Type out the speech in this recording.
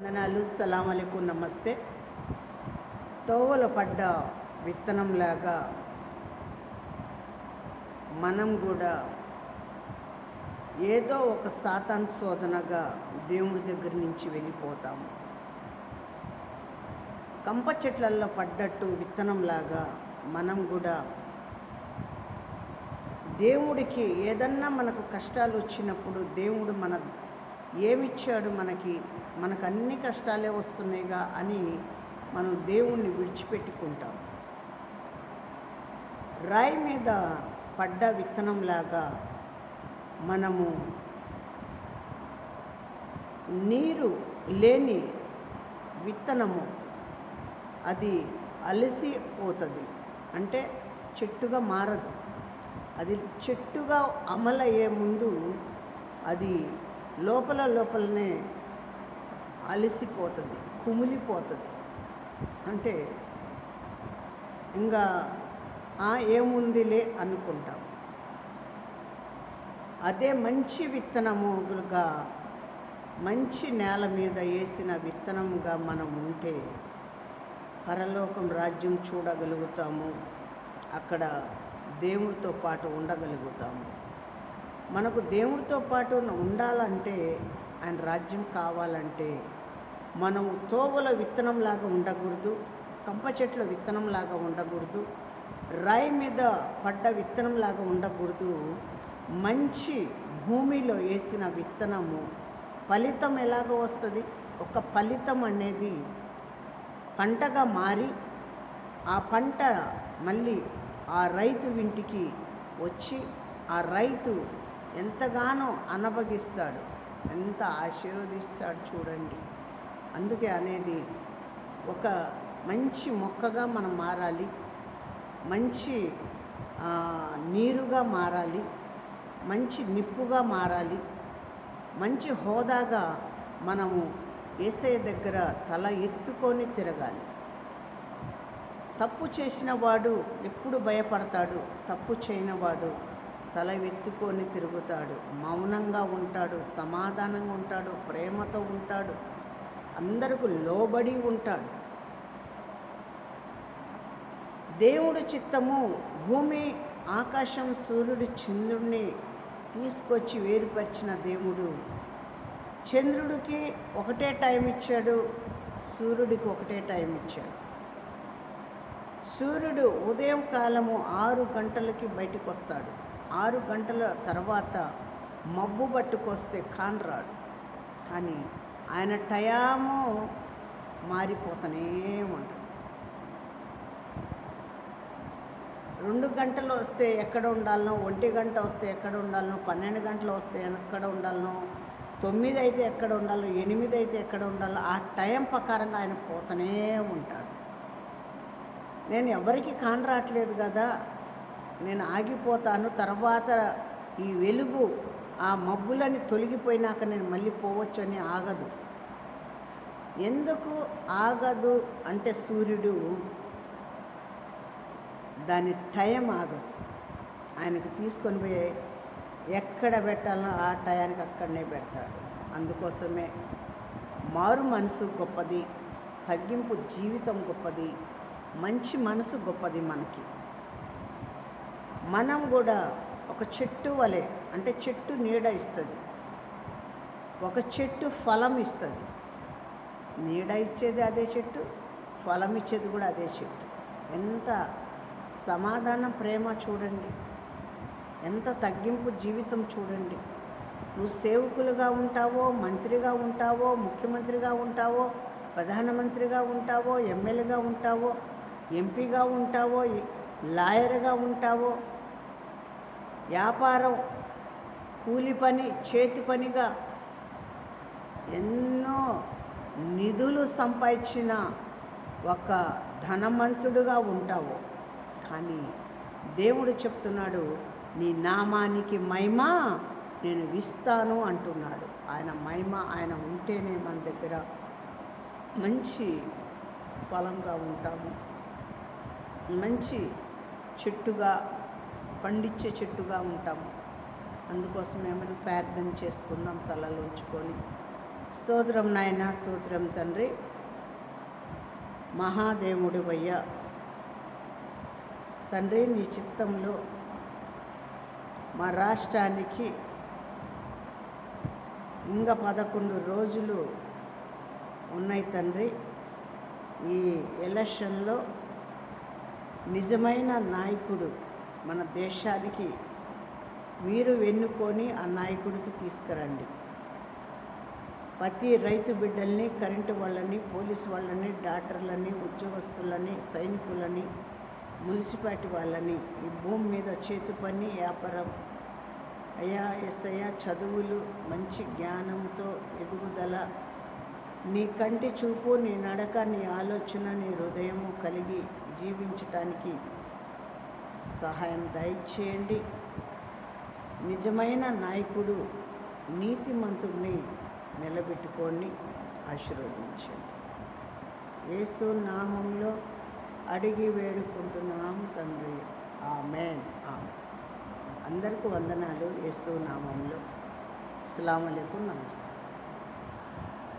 వందనాలు సలాంఅలైకుం నమస్తే. తోవలో పడ్డ విత్తనంలాగా మనం కూడా ఏదో ఒక సాతాను శోధనగా దేవుడి దగ్గర నుంచి వెళ్ళిపోతాము. కంప చెట్లల్లో పడ్డట్టు విత్తనంలాగా మనం కూడా దేవుడికి ఏదన్నా మనకు కష్టాలు వచ్చినప్పుడు దేవుడు ఏమిచ్చాడు మనకు అన్ని కష్టాలే వస్తున్నాయిగా అని మనం దేవుణ్ణి విడిచిపెట్టుకుంటాం. రాయి మీద పడ్డ విత్తనంలాగా మనము నీరు లేని విత్తనము అది అలసిపోతుంది, అంటే చెట్టుగా మారదు. అది చెట్టుగా అమలయ్యే ముందు అది లోపలనే అలసిపోతుంది, కుమిలిపోతుంది. అంటే ఇంకా ఏముందిలే అనుకుంటాం. అదే మంచి విత్తనముగా మంచి నేల మీద వేసిన విత్తనముగా మనం ఉంటే పరలోకం రాజ్యం చూడగలుగుతాము, అక్కడ దేవుడితో పాటు ఉండగలుగుతాము. మనకు దేవుడితో పాటు ఉండాలంటే, ఆయన రాజ్యం కావాలంటే మనం తోవల విత్తనంలాగా ఉండకూడదు, కంప చెట్ల విత్తనంలాగా ఉండకూడదు, రాయి మీద పడ్డ విత్తనంలాగా ఉండకూడదు. మంచి భూమిలో వేసిన విత్తనము ఫలితం ఎలాగ వస్తుంది? ఒక ఫలితం అనేది పంటగా మారి ఆ పంట మళ్ళీ ఆ రైతు ఇంటికి వచ్చి ఆ రైతు ఎంతగానో అనుభవిస్తాడు, ఎంత ఆశీర్వదిస్తాడు చూడండి. అందుకే అనేది ఒక మంచి మొక్కగా మనం మారాలి, మంచి నీరుగా మారాలి, మంచి నిప్పుగా మారాలి, మంచి హోదాగా మనము యేసయ్య దగ్గర తల ఎత్తుకొని తిరగాలి. తప్పు చేసిన వాడు ఎప్పుడు భయపడతాడు? తప్పు చేయనివాడు తల ఎత్తుకొని తిరుగుతాడు, మౌనంగా ఉంటాడు, సమాధానంగా ఉంటాడు, ప్రేమతో ఉంటాడు, అందరికీ లోబడి ఉంటాడు. దేవుడి చిత్తము భూమి, ఆకాశం, సూర్యుడు, చంద్రుడిని తీసుకొచ్చి వేరుపరిచిన దేవుడు చంద్రుడికి ఒకటే టైం ఇచ్చాడు, సూర్యుడికి ఒకటే టైం ఇచ్చాడు. సూర్యుడు ఉదయం కాలము 6 గంటలకి బయటకు వస్తాడు. 6 గంటల తర్వాత మబ్బు పట్టుకొస్తే కానరాడు. కానీ ఆయన టయాము మారిపోతూనే ఉంటుంది. 2 గంటలు వస్తే ఎక్కడ ఉండాలనో, 1 గంట వస్తే ఎక్కడ ఉండాలనో, 12 గంటలు వస్తే ఎక్కడ ఉండాలనో, 9 అయితే ఎక్కడ ఉండాలో, 8 అయితే ఎక్కడ ఉండాలో, ఆ టైం ప్రకారంగా ఆయన పోతూనే ఉంటాడు. నేను ఎవరికి కానరాట్లేదు కదా, నేను ఆగిపోతాను, తర్వాత ఈ వెలుగు ఆ మబ్బులని తొలగిపోయినాక నేను మళ్ళీ పోవచ్చు అని ఆగదు. ఎందుకు ఆగదు అంటే సూర్యుడు దాని టైం ఆగదు. ఆయనకు తీసుకొని పోయి ఎక్కడ పెట్టాలో ఆ టయానికి అక్కడనే పెడతాడు. అందుకోసమే మారు మనసు గొప్పది, తగ్గింపు జీవితం గొప్పది, మంచి మనసు గొప్పది. మనం కూడా ఒక చెట్టు వలె, అంటే చెట్టు నీడ ఇస్తుంది, ఒక చెట్టు ఫలం ఇస్తుంది. నీడ ఇచ్చేది అదే చెట్టు, ఫలం ఇచ్చేది కూడా అదే చెట్టు. ఎంత సమాధానం, ప్రేమ చూడండి, ఎంత తగ్గింపు జీవితం చూడండి. నువ్వు సేవకులుగా ఉంటావో, మంత్రిగా ఉంటావో, ముఖ్యమంత్రిగా ఉంటావో, ప్రధానమంత్రిగా ఉంటావో, ఎమ్మెల్యేగా ఉంటావో, ఎంపీగా ఉంటావో, లాయర్గా ఉంటావో, వ్యాపారం, కూలి పని, చేతి పనిగా ఎన్నో నిధులు సంపాదించిన ఒక ధనవంతుడుగా ఉంటావు. కానీ దేవుడు చెప్తున్నాడు, నీ నామానికి మహిమ నేను ఇస్తాను అంటున్నాడు. ఆయన మహిమ ఆయన ఉంటేనే మన దగ్గర మంచి ఫలంగా ఉంటాము, మంచి చెట్టుగా, పండించే చెట్టుగా ఉంటాము. అందుకోసం ఏమైనా ప్రార్థన చేసుకుందాం, తలలు ఉంచుకొని. స్తోత్రం నాయన, స్తోత్రం తండ్రి. మహాదేవుడివయ్యా తండ్రి, నీ చిత్తంలో మా రాష్ట్రానికి ఇంకా 11 రోజులు ఉన్నాయి తండ్రి. ఈ ఎలక్షన్లో నిజమైన నాయకుడు మన దేశానికి మీరు ఎన్నుకొని ఆ నాయకుడికి తీసుకురండి. ప్రతి రైతు బిడ్డల్ని, కరెంటు వాళ్ళని, పోలీసు వాళ్ళని, డాక్టర్లని, ఉద్యోగస్తులని, సైనికులని, మున్సిపాలిటీ వాళ్ళని, ఈ భూమి మీద చేతి పని, వ్యాపారం అయ్యా ఎస్ఐయా, చదువులు, మంచి జ్ఞానంతో ఎదుగుదల, నీ కంటి చూపు, నీ నడక, నీ ఆలోచన, నీ హృదయము కలిగి జీవించటానికి సహాయం దయచేయండి. నిజమైన నాయకుడు, నీతిమంతుడిని నిలబెట్టుకొని ఆశీర్వదించండి. యేసు నామంలో అడిగి వేడుకుంటున్నాం తండ్రి, ఆమేన్. ఆమేన్. అందరికీ వందనాలు. యేసు నామంలో. అస్సలాము అలైకుం. నమస్తే.